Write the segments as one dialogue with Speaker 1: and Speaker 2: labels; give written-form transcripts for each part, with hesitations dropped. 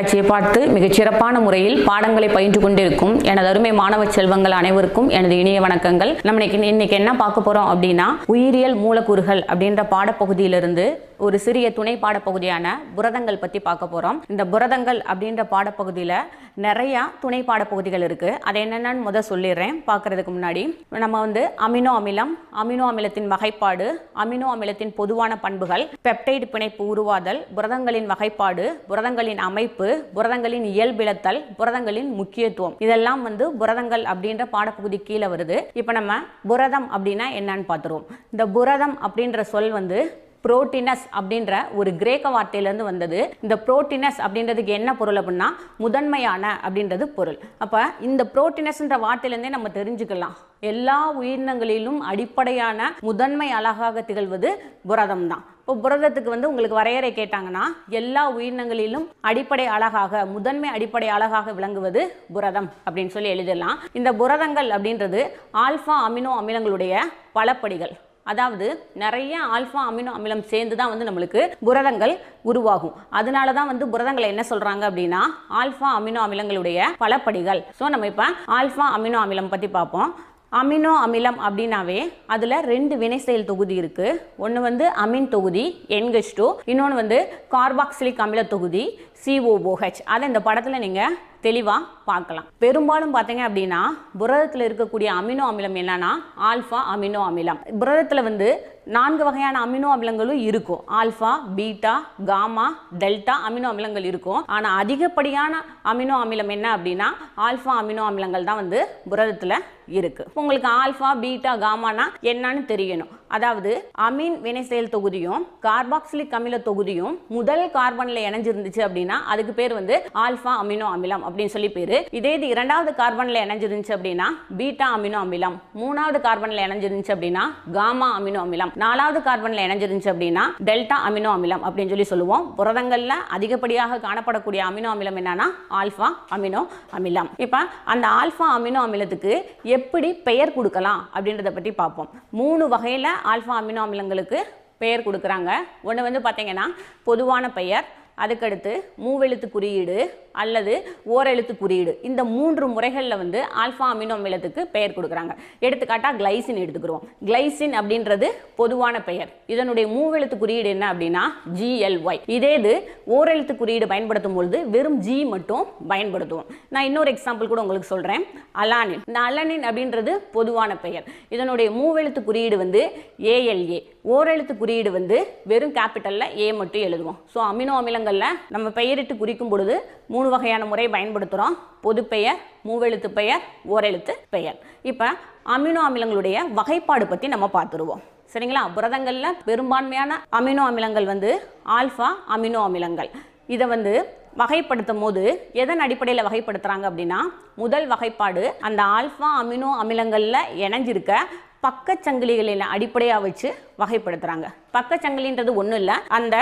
Speaker 1: தொலைக்காட்சியை பார்த்து மிகச் சிறப்பான முறையில் பாடங்களை பயின்று கொண்டிருக்கும் எனது அருமை மாணவ செல்வங்கள் அனைவருக்கும் எனது இனிய வணக்கங்கள். நம்ம இன்னைக்கு என்ன பார்க்க போறோம் அப்படின்னா, உயிரியல் மூலக்கூறுகள் அப்படின்ற பாடப்பகுதியிலிருந்து ஒரு சிறிய துணை பாடப்பகுதியான புரதங்கள் பத்தி பார்க்க போறோம். இந்த புரதங்கள் அப்படின்ற பாடப்பகுதியில நிறைய துணை பாடப்பகுதிகள் இருக்கு. அதை என்னென்னு முதல் சொல்லிடுறேன். பார்க்கறதுக்கு முன்னாடி நம்ம அமினோ அமிலம், அமினோ அமிலத்தின் வகைப்பாடு, அமினோ அமிலத்தின் பொதுவான பண்புகள், பெப்டைடு பிணைப்பு உருவாதல், புரதங்களின் வகைப்பாடு, புரதங்களின் அமைப்பு, புரதங்களின் இயல்பிழத்தல், புரதங்களின் முக்கியத்துவம், இதெல்லாம் புரதங்கள் அப்படின்ற பாடப்பகுதி கீழே வருது. இப்ப நம்ம புரதம் அப்படின்னா என்னன்னு பார்த்துருவோம். இந்த புரதம் அப்படின்ற சொல் புரோட்டீனஸ் அப்படின்ற ஒரு கிரேக்க வார்த்தையிலிருந்து வந்தது. இந்த புரோட்டீனஸ் அப்படின்றதுக்கு என்ன பொருள் அப்படின்னா முதன்மையான அப்படின்றது பொருள். அப்ப இந்த புரோட்டீனஸ்ன்ற வார்த்தையிலிருந்தே நம்ம தெரிஞ்சுக்கலாம், எல்லா உயிரினங்களிலும் அடிப்படையான முதன்மை அலகாக திகழ்வது புரதம் தான். இப்போ புரதத்துக்கு உங்களுக்கு வரையறை கேட்டாங்கன்னா, எல்லா உயிரினங்களிலும் அடிப்படை அலகாக, முதன்மை அடிப்படை அலகாக விளங்குவது புரதம் அப்படின்னு சொல்லி எழுதலாம். இந்த புரதங்கள் அப்படின்றது ஆல்பா அமினோ அமிலங்களுடைய பலப்படிகள். அதாவது நிறைய ஆல்பா அமினோ அமிலம் சேர்ந்து தான் நம்மளுக்கு புரதங்கள் உருவாகும். அதனால தான் புரதங்களை என்ன சொல்றாங்க அப்படின்னா ஆல்பா அமினோ அமிலங்களுடைய பலப்படிகள். ஸோ நம்ம இப்போ ஆல்பா அமினோ அமிலம் பத்தி பார்ப்போம். அமினோ அமிலம் அப்படின்னாவே அதுல ரெண்டு வினை செயல் தொகுதி இருக்கு. ஒன்று அமின் தொகுதி NH2, இன்னொன்று கார்பாக்சிலிக் அமில தொகுதி COOH. அதை இந்த படத்துல நீங்க தெளிவா பார்க்கலாம். பெரும்பாலும் பார்த்தீங்க அப்படின்னா புரதத்தில் இருக்கக்கூடிய அமினோ அமிலம் என்னன்னா ஆல்பா அமினோ அமிலம். புரதத்தில் 4 வகையான அமினோ அமிலங்களும் இருக்கும். Alpha, beta, gamma, delta amino அமிலங்கள் இருக்கும். ஆனா அதிகப்படியான அமினோ அமிலம் என்ன அப்படின்னா ஆல்பா அமினோ அமிலங்கள் தான் புரதத்தில் இருக்கு. உங்களுக்கு ஆல்பா, பீட்டா, காமானா என்னன்னு தெரியணும். அதாவது அமீன் வினை செயல் தொகுதியும் கார்பாக்சிலிக் அமில தொகுதியும் முதல் கார்பன்ல இணைஞ்சிருந்துச்சு அப்படின்னா அதுக்கு பேர் ஆல்பா அமினோ அமிலம் அப்படின்னு சொல்லி பேரு. இதே இது இரண்டாவது கார்பன்ல இணைஞ்சிருந்துச்சு அப்படின்னா பீட்டா அமினோ அமிலம், மூணாவது கார்பன்ல இணைஞ்சிருந்துச்சு அப்படின்னா காமா அமினோ அமிலம், நாலாவது கார்பன்ல இணைஞ்சிருந்துச்சு அப்படின்னா டெல்டா அமினோ அமிலம் அப்படின்னு சொல்லி சொல்லுவோம். புரதங்கள்ல அதிகப்படியாக காணப்படக்கூடிய அமினோ அமிலம் என்னன்னா ஆல்பா அமினோ அமிலம். இப்ப அந்த ஆல்பா அமினோ அமிலத்துக்கு எப்படி பெயர் கொடுக்கலாம் அப்படின்றத பற்றி பார்ப்போம். 3 வகையில ஆல்பா அமினோ அமிலங்களுக்கு பெயர் கொடுக்குறாங்க. ஒன்று பார்த்தீங்கன்னா பொதுவான பெயர், அதுக்கடுத்து மூவெழுத்து குறியீடு அல்லது ஓரெழுத்து குறியீடு. இந்த 3 முறைகளில் ஆல்பா அமினோ அமிலத்துக்கு பெயர் கொடுக்குறாங்க. எடுத்துக்காட்டாக கிளைசின் எடுத்துக்கிறோம். கிளைசின் அப்படின்றது பொதுவான பெயர். இதனுடைய மூவெழுத்து குறியீடு என்ன அப்படின்னா GLY. இதே இது ஓரெழுத்து குறியீடு பயன்படுத்தும் பொழுது வெறும் G மட்டும் பயன்படுத்துவோம். நான் இன்னொரு எக்ஸாம்பிள் கூட உங்களுக்கு சொல்றேன். அலானின். இந்த அலனின் அப்படின்றது பொதுவான பெயர். இதனுடைய மூவெழுத்து குறியீடு ALA. ஓரெழுத்து குறியீடு வெறும் கேபிட்டல்ல A மட்டும் எழுதுவோம். ஸோ அமினோ அமிலங்கள்ல நம்ம பெயரிட்டு குறிக்கும் பொழுது 3 வகையான முறை பயன்படுத்துகிறோம். பொது பெயர், மூவெழுத்து பெயர், ஓரெழுத்து பெயர். இப்போ அமினோ அமிலங்களுடைய வகைப்பாடு பற்றி நம்ம பார்த்துருவோம். சரிங்களா? புரதங்கள்ல பெரும்பான்மையான அமினோ அமிலங்கள் ஆல்பா அமினோ அமிலங்கள். இதை வகைப்படுத்தும் போது எதன் அடிப்படையில் வகைப்படுத்துறாங்க அப்படின்னா, முதல் வகைப்பாடு அந்த ஆல்பா அமினோ அமிலங்கள்ல இணைஞ்சிருக்க பக்கச்சங்கிலிகளின் அடிப்படையாக வச்சு வகைப்படுத்துறாங்க. பக்கச்சங்கிலின்றது ஒன்றும் இல்லை, அந்த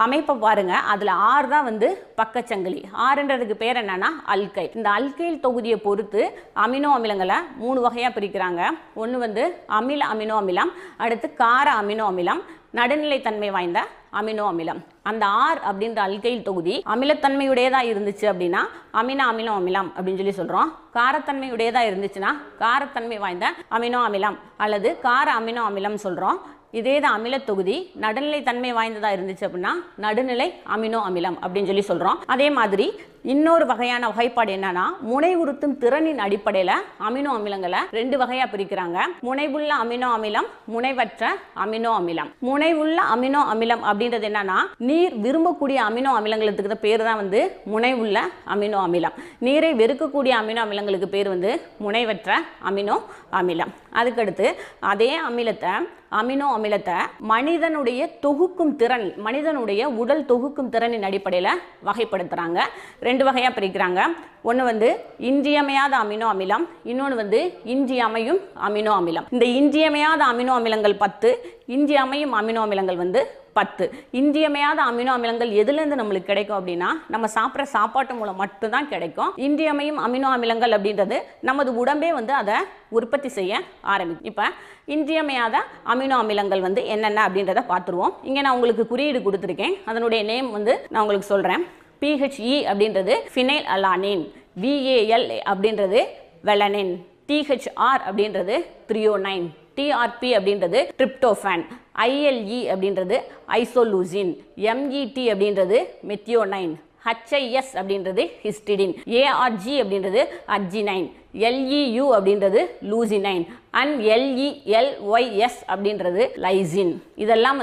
Speaker 1: அமைப்பை பாருங்க. அதுல 6 தான் பக்கச்சங்கிலி. 6ன்றதுக்கு பேர் என்னன்னா அல்கைல். இந்த அல்கைல் தொகுதியை பொறுத்து அமினோ அமிலங்களை 3 வகையா பிரிக்கிறாங்க. ஒன்று அமில அமினோ அமிலம், அடுத்து கார அமினோ அமிலம், நடுநிலைத்தன்மை வாய்ந்த அமினோ அமிலம். அந்த R அப்படின்ற அல்கைல் தொகுதி அமிலத்தன்மையுடையதா இருந்துச்சு அப்படின்னா அமினோ அமிலம் அப்படின்னு சொல்லி சொல்றோம். காரத்தன்மையுடையதா இருந்துச்சுன்னா காரத்தன்மை வாய்ந்த அமினோ அமிலம் அல்லது கார அமினோ அமிலம் சொல்றோம். இதே தான் அமில தொகுதி நடுநிலை தன்மை வாய்ந்ததா இருந்துச்சு அப்படின்னா நடுநிலை அமினோ அமிலம் அப்படின்னு சொல்லி சொல்றோம். அதே மாதிரி இன்னொரு வகையான வகைப்பாடு என்னன்னா, முனைவுறுத்தும் திறனின் அடிப்படையில அமினோ அமிலங்களை 2 வகையா பிரிக்கிறாங்க. முனைவுள்ள அமினோ அமிலம், முனைவற்ற அமினோ அமிலம். முனைவுள்ள அமினோ அமிலம் அப்படின்றது என்னன்னா, நீர் விரும்பக்கூடிய அமினோ அமிலங்களுக்கு பேர் தான் முனைவுள்ள அமினோ அமிலம். நீரை வெறுக்கக்கூடிய அமினோ அமிலங்களுக்கு பேர் முனைவற்ற அமினோ அமிலம். அதுக்கடுத்து அதே அமினோ அமிலத்தை மனிதனுடைய தொகுக்கும் திறன், மனிதனுடைய உடல் தொகுக்கும் திறனின் அடிப்படையில் வகைப்படுத்துறாங்க. 2 வகையா பிரிக்கிறாங்க. ஒன்று இன்றியமையாத அமினோ அமிலம், இன்னொன்று இன்றியமையும் அமினோ அமிலம். இந்த இன்றியமையாத அமினோ அமிலங்கள் 10, இன்றியமையும் அமினோ அமிலங்கள் 10. இன்றியமையாத அமினோ அமிலங்கள் எதுலேருந்து நம்மளுக்கு கிடைக்கும் அப்படின்னா நம்ம சாப்பிட்ற சாப்பாட்டு மூலம் மட்டும்தான் கிடைக்கும். இன்றியமையும் அமினோ அமிலங்கள் அப்படின்றது நமது உடம்பே அதை உற்பத்தி செய்ய ஆரம்பிக்கும். இப்போ இன்றியமையாத அமினோ அமிலங்கள் என்னென்ன அப்படின்றத பார்த்துருவோம். இங்கே நான் உங்களுக்கு குறியீடு கொடுத்துருக்கேன். அதனுடைய நேம் நான் உங்களுக்கு சொல்கிறேன். PHE அப்படின்றது ஃபினைல் அலானின், VAL அப்படின்றது வெலனின், THR அப்படின்றது த்ரியோனைன், TRP அப்படின்றது ட்ரிப்டோஃபான், ILE அப்படின்றது ஐசோலூசின், MET அப்படின்றது மெத்தியோனைன், HIS அப்படின்றது ஹிஸ்டிடின், ARG அப்படின்றது அர்ஜினைன், LEU அப்படின்றது லூசினைன் அண்ட் LELYS அப்படின்றது லைசின். இதெல்லாம்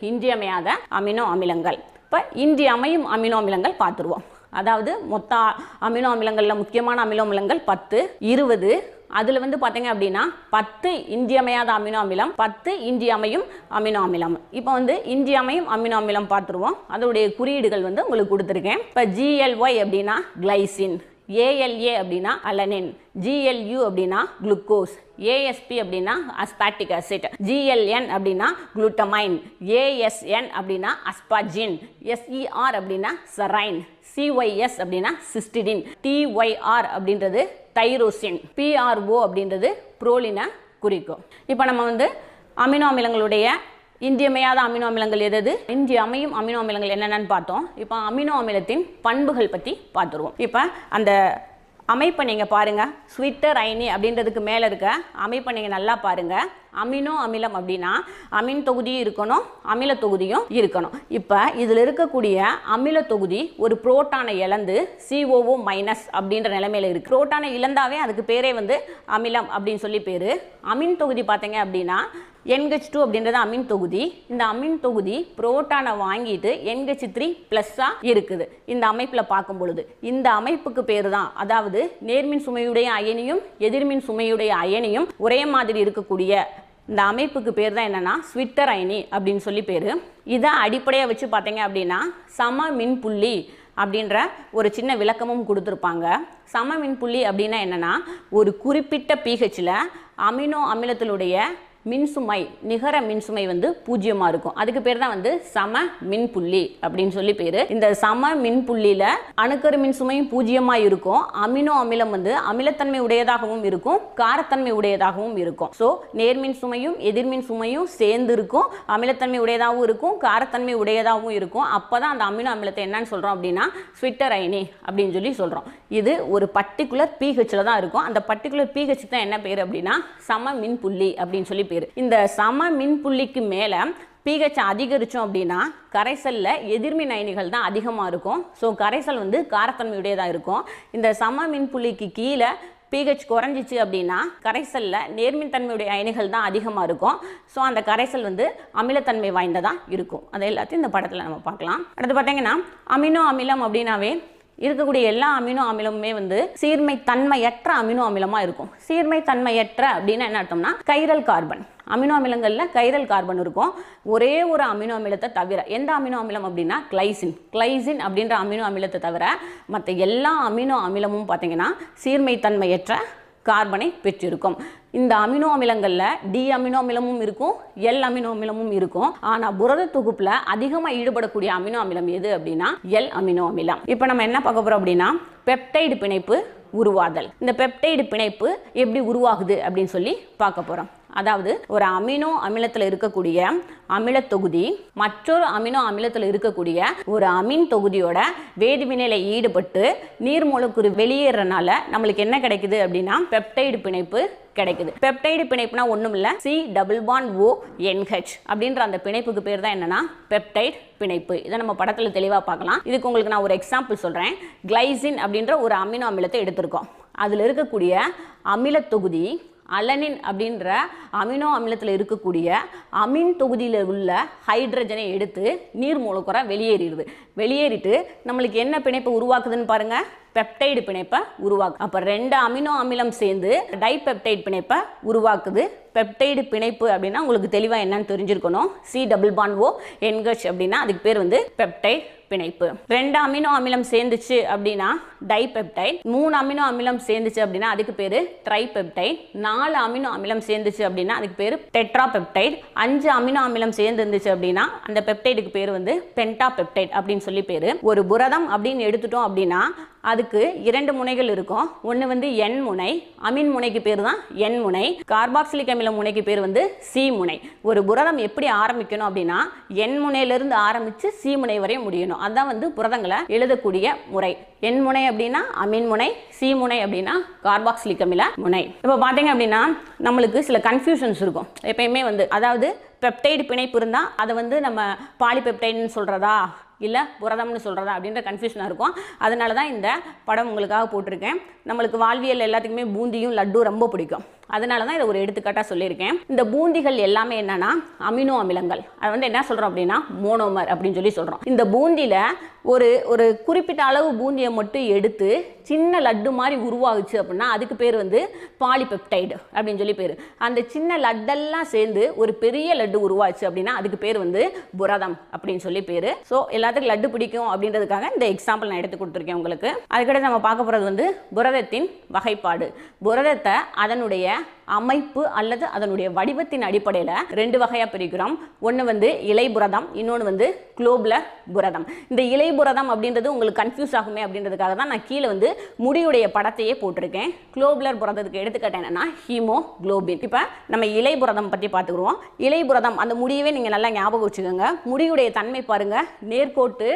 Speaker 1: இன்றியமையாத அமினோ அமிலங்கள். இப்போ இன்றியமையும் அமினோ அமிலங்கள் பார்த்துருவோம். அதாவது மொத்த அமினோ அமிலங்களில் முக்கியமான அமினோ அமிலங்கள் 10, 20. அதில் பார்த்தீங்க அப்படின்னா 10 இன்றியமையாத அமினோ அமிலம், 10 இன்றியமையும் அமினோ அமிலம். இப்போ இன்றியமையும் அமினோ அமிலம் பார்த்துருவோம். அதோடைய குறியீடுகள் உங்களுக்கு கொடுத்துருக்கேன். இப்போ GLY அப்படின்னா கிளைசின், ALA அப்படின்னா அலனின், GLU அப்படின்னா குளுக்கோஸ், ASP அப்படின்னா அஸ்பார்டிக் ஆசிட், GLN அப்படின்னா குளுட்டமைன், ASN அப்படின்னா அஸ்பார்ஜின், SER அப்படின்னா செரைன், CYS அப்படின்னா சிஸ்டிடின், TYR அப்படின்றது தைரோசின், PRO அப்படின்றது புரோலினை குறிக்கும். இப்போ நம்ம அமினோ அமிலங்களுடைய இன்றியமையாத அமினோ அமிலங்கள் எது, இன்றியமையும் அமினோ அமிலங்கள் என்னென்னு பார்த்தோம். இப்போ அமினோ அமிலத்தின் பண்புகள் பற்றி பார்த்துருவோம். இப்போ அந்த அமைப்பை நீங்கள் பாருங்கள். ஸ்விட்டர் அயனி அப்படின்றதுக்கு மேலே இருக்க அமைப்பை நீங்கள் நல்லா பாருங்கள். அமினோ அமிலம் அப்படின்னா அமின் தொகுதியும் இருக்கணும், அமில தொகுதியும் இருக்கணும். இப்போ இதில் இருக்கக்கூடிய அமில தொகுதி ஒரு புரோட்டானை இழந்து COO- அப்படின்ற நிலைமையில் இருக்குது. புரோட்டானை இழந்தாவே அதுக்கு பேரே அமிலம் அப்படின்னு சொல்லி பேர். அமின் தொகுதி பார்த்தீங்க அப்படின்னா NH2 அப்படின்றது அமின் தொகுதி. இந்த அமின் தொகுதி புரோட்டானை வாங்கிட்டு NH3+ இருக்குது இந்த அமைப்பில் பார்க்கும் பொழுது. இந்த அமைப்புக்கு பேர் தான், அதாவது நேர்மின் சுமையுடைய அயனியும் எதிர்மின் சுமையுடைய அயனியும் ஒரே மாதிரி இருக்கக்கூடிய இந்த அமைப்புக்கு பேர் தான் என்னன்னா ஸ்விட்டர் அயனி அப்படின்னு சொல்லி பேர். இதை அடிப்படையாக வச்சு பார்த்தீங்க அப்படின்னா சம மின்புள்ளி அப்படின்ற ஒரு சின்ன விளக்கமும் கொடுத்துருப்பாங்க. சம மின்புள்ளி அப்படின்னா என்னன்னா ஒரு குறிப்பிட்ட pHல அமினோ அமிலத்தினுடைய மின்சுமை, நிகர மின்சுமை 0 இருக்கும். அதுக்கு பேர் தான் சம மின்புள்ளி அப்படின்னு சொல்லி பேரு. இந்த சம மின்புள்ளியில அணுக்கரு மின்சுமையும் 0 இருக்கும். அமினோ அமிலம் அமிலத்தன்மை உடையதாகவும் இருக்கும், காரத்தன்மை உடையதாகவும் இருக்கும். ஸோ நேர்மின் சுமையும் எதிர்மின் சுமையும் சேர்ந்து இருக்கும், அமிலத்தன்மை உடையதாகவும் இருக்கும், காரத்தன்மை உடையதாகவும் இருக்கும். அப்பதான் அந்த அமினோ அமிலத்தை என்னன்னு சொல்றோம் அப்படின்னா ஸ்விட்டர் அயனி அப்படின்னு சொல்லி சொல்றோம். இது ஒரு பர்டிகுலர் pHல தான் இருக்கும். அந்த பர்டிகுலர் pH தான் என்ன பேர் அப்படின்னா சம மின்புள்ளி அப்படின்னு சொல்லி பேர். இந்த சம மின்புள்ளிக்கு மேல pH அதிகரிச்சோம் அப்படின்னா கரைசல்ல எதிர்மின் அயனிகள் தான் அதிகமாக இருக்கும். ஸோ கரைசல் காரத்தன்மையுடையதாக இருக்கும். இந்த சம மின்புள்ளிக்கு கீழே pH குறைஞ்சிச்சு அப்படின்னா கரைசல்ல நேர்மின் தன்மையுடைய அயனிகள் தான் அதிகமாக இருக்கும். ஸோ அந்த கரைசல் அமிலத்தன்மை வாய்ந்ததாக இருக்கும். அதை எல்லாத்தையும் இந்த படத்தில் நம்ம பார்க்கலாம். அடுத்து பார்த்தீங்கன்னா அமினோ அமிலம் அப்படின்னாவே இருக்கக்கூடிய எல்லா அமினோ அமிலமுமே சீர்மை தன்மையற்ற அமினோ அமிலமா இருக்கும். சீர்மை தன்மையற்ற அப்படின்னா என்ன அர்த்தம்னா கைரல் கார்பன். அமினோ அமிலங்கள்ல கைரல் கார்பன் இருக்கும் ஒரே ஒரு அமினோ அமிலத்தை தவிர. எந்த அமினோ அமிலம் அப்படின்னா கிளைசின் அப்படின்ற அமினோ அமிலத்தை தவிர மற்ற எல்லா அமினோ அமிலமும் பார்த்தீங்கன்னா சீர்மை தன்மையற்ற கார்பனை பெற்றிருக்கும். இந்த அமினோ அமிலங்கள்ல டி அமினோ அமிலமும் இருக்கும், எல் அமினோ அமிலமும் இருக்கும். ஆனா புரத தொகுப்புல அதிகமா ஈடுபடக்கூடிய அமினோ அமிலம் எது அப்படின்னா எல் அமினோ அமிலம். இப்ப நம்ம என்ன பார்க்க போறோம் அப்படின்னா பெப்டைடு பிணைப்பு உருவாதல். இந்த பெப்டைடு பிணைப்பு எப்படி உருவாகுது அப்படின்னு சொல்லி பார்க்க போறோம். அதாவது ஒரு அமினோ அமிலத்தில் இருக்கக்கூடிய அமில தொகுதி மற்றொரு அமினோ அமிலத்தில் இருக்கக்கூடிய ஒரு அமின் தொகுதியோட வேதிவினையில ஈடுபட்டு நீர் மூலக்கூறு வெளியேறனால நம்மளுக்கு என்ன கிடைக்குது அப்படின்னா பெப்டைடு பிணைப்பு கிடைக்குது. பெப்டைடு பிணைப்புனா ஒண்ணும் இல்ல, C+ONH அப்படின்ற அந்த பிணைப்புக்கு பேர் தான் என்னன்னா பெப்டைடு பிணைப்பு. இதை நம்ம படத்துல தெளிவா பார்க்கலாம். இதுக்கு உங்களுக்கு நான் ஒரு எக்ஸாம்பிள் சொல்றேன். கிளைசின் அப்படின்ற ஒரு அமினோ அமிலத்தை எடுத்திருக்கோம். அதுல இருக்கக்கூடிய அமில தொகுதி அலனின் அப்படின்ற அமினோ அமிலத்தில் இருக்கக்கூடிய அமின் தொகுதியில் உள்ள ஹைட்ரஜனை எடுத்து நீர் மூலக்கூறா வெளியேறிட்டு நம்மளுக்கு என்ன பிணைப்பை உருவாக்குதுன்னு பாருங்க, பெப்டைடு பிணைப்பை உருவாக்கு. அப்ப 2 அமினோ அமிலம் சேர்ந்து டைபெப்டைடு பிணைப்பை உருவாக்குது. பெப்டைடு பிணைப்பு அப்படின்னா உங்களுக்கு தெளிவா என்னன்னு தெரிஞ்சிருக்கணும். C+ONH அப்படின்னா அதுக்கு பேர் பெப்டைடு பிணைப்பு. 2 அமினோ அமிலம் சேர்ந்துச்சு அப்படின்னா டைபெப்டைட், 3 அமினோ அமிலம் சேர்ந்துச்சு அப்படின்னா அதுக்கு பேரு ட்ரைபெப்டைட், 4 அமினோ அமிலம் சேர்ந்துச்சு அப்படின்னா அதுக்கு பேரு டெட்ராபெப்டைட், 5 அமினோ அமிலம் சேர்ந்து இருந்துச்சு அப்படின்னா அந்த பெப்டைடுக்கு பேரு பென்டாபெப்டைட் அப்படின்னு சொல்லி பேரு. ஒரு புரதம் அப்படின்னு எடுத்துட்டோம் அப்படின்னா அதுக்கு 2 முனைகள் இருக்கும். ஒன்று வந்து N முனை, அமீன் முனைக்கு பேர் தான் N முனை, கார்பாக்சிலிக் அமில முனைக்கு பேர் வந்து C முனை. ஒரு புரதம் எப்படி ஆரம்பிக்கணும் அப்படின்னா N முனையிலிருந்து ஆரம்பித்து C முனை வரை முடியணும். அதுதான் வந்து புரதங்களை எழுதக்கூடிய முறை. N முனை அப்படின்னா அமீன் முனை, C முனை அப்படின்னா கார்பாக்சிலிக் அமில முனை. இப்போ பார்த்தீங்க அப்படின்னா நம்மளுக்கு சில கன்ஃபியூஷன்ஸ் இருக்கும் எப்பயுமே வந்து, அதாவது பெப்டைடு பிணைப்பு இருந்தால் அதை வந்து நம்ம பாலிபெப்டைடுன்னு சொல்கிறதா இல்லை புரதம்னு சொல்கிறதா அப்படின்ற கன்ஃபியூஷனாக இருக்கும். அதனால தான் இந்த படம் உங்களுக்காக போட்டிருக்கேன். நம்மளுக்கு வாழ்வியல் எல்லாத்துக்குமே பூந்தியும் லட்டும் ரொம்ப பிடிக்கும். அதனால தான் இதை ஒரு எடுத்துக்காட்டாக சொல்லியிருக்கேன். இந்த பூந்திகள் எல்லாமே என்னன்னா அமினோ அமிலங்கள். அது வந்து என்ன சொல்கிறோம் அப்படின்னா மோனோமர் அப்படின்னு சொல்லி சொல்கிறோம். இந்த பூந்தியில் ஒரு குறிப்பிட்ட அளவு பூந்தியை மட்டும் எடுத்து சின்ன லட்டு மாதிரி உருவாகுச்சு அப்படின்னா அதுக்கு பேர் வந்து பாலிபெப்டைடு அப்படின்னு சொல்லி பேர். அந்த சின்ன லட்டெல்லாம் சேர்ந்து ஒரு பெரிய லட்டு உருவாச்சு அப்படின்னா அதுக்கு பேர் வந்து புரதம் அப்படின்னு சொல்லி பேர். ஸோ எல்லாத்துக்கும் லட்டு பிடிக்கும் அப்படின்றதுக்காக இந்த எக்ஸாம்பிள் நான் எடுத்து கொடுத்துருக்கேன் உங்களுக்கு. அதுக்கடுத்து நம்ம பார்க்க போகிறது வந்து புரதத்தின் வகைப்பாடு. புரதத்தை அதனுடைய அமைப்பு அல்லது அதனுடைய வடிவத்தின் அடிப்படையில் 2 வகையாக பிரிக்கிறோம். ஒன்று வந்து இலை புரதம், இன்னொன்று வந்து குளோபுலர் புரதம். இந்த இலை புரதம் அப்படின்றது உங்களுக்கு கன்ஃபியூஸ் ஆகுமே அப்படின்றதுக்காக தான் நான் கீழே வந்து முடியுடைய படத்தையே போட்டிருக்கேன். குளோபுலர் புரதத்துக்கு எடுத்துக்காட்டு என்னன்னா ஹீமோகுளோபின். இப்போ நம்ம இலை புரதம் பற்றி பார்த்துக்குருவோம். இலை புரதம் அந்த முடியவே நீங்கள் நல்லா ஞாபகம் வச்சுக்கோங்க. முடியுடைய தன்மை பாருங்க நேர்கோட்டு